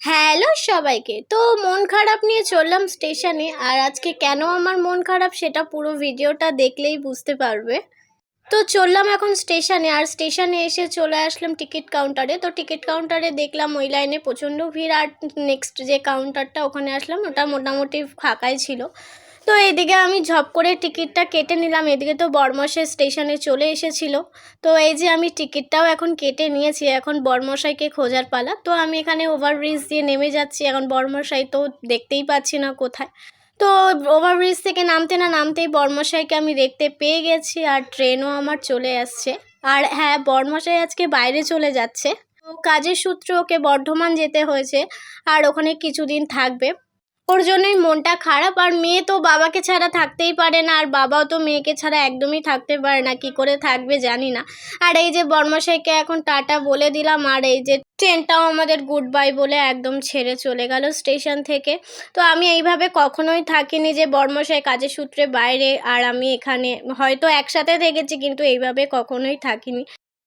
Hello সবাইকে। তো মন খারাপ নিয়ে চললাম স্টেশনে। আর আজকে কেন আমার মন খারাপ সেটা পুরো ভিডিওটা দেখলেই বুঝতে পারবে। তো চললাম এখন স্টেশনে, আর স্টেশনে এসে চলে আসলাম টিকিট কাউন্টারে। তো টিকিট কাউন্টারে দেখলাম ওই লাইনে প্রচণ্ড ভিড়, আর নেক্সট যে কাউন্টারটা ওখানে আসলাম ওটা মোটামুটি ফাঁকাই ছিল। তো এদিকে আমি ঝপ করে টিকিটটা কেটে নিলাম, এদিকে তো বরমশাই স্টেশনে চলে এসেছিল। তো এই যে আমি টিকিটটাও এখন কেটে নিয়েছি, এখন বরমশাইকে খোঁজার পালা। তো আমি এখানে ওভারব্রিজ দিয়ে নেমে যাচ্ছি, এখন বরমশাই তো দেখতেই পাচ্ছি না কোথায়। তো ওভারব্রিজ থেকে নামতে না নামতেই বরমশাইকে আমি দেখতে পেয়ে গেছি, আর ট্রেনও আমার চলে আসছে। আর হ্যাঁ, বরমশাই আজকে বাইরে চলে যাচ্ছে, তো কাজের সূত্রে ওকে বর্ধমান যেতে হয়েছে, আর ওখানে কিছুদিন থাকবে। ওর জন্যই মনটা খারাপ। আর মেয়ে তো বাবাকে ছাড়া থাকতেই পারে না, আর বাবাও তো মেয়েকে ছাড়া একদমই থাকতে পারে না, কি করে থাকবে জানি না। আর এই যে বর্মশাইকে এখন টাটা বলে দিলাম, আর এই যে ট্রেনটাও আমাদের গুড বাই বলে একদম ছেড়ে চলে গেল স্টেশন থেকে। তো আমি এইভাবে কখনোই থাকিনি যে বর্মশাই কাজের সূত্রে বাইরে আর আমি এখানে, হয়তো একসাথে থেকেছি কিন্তু এইভাবে কখনোই থাকিনি।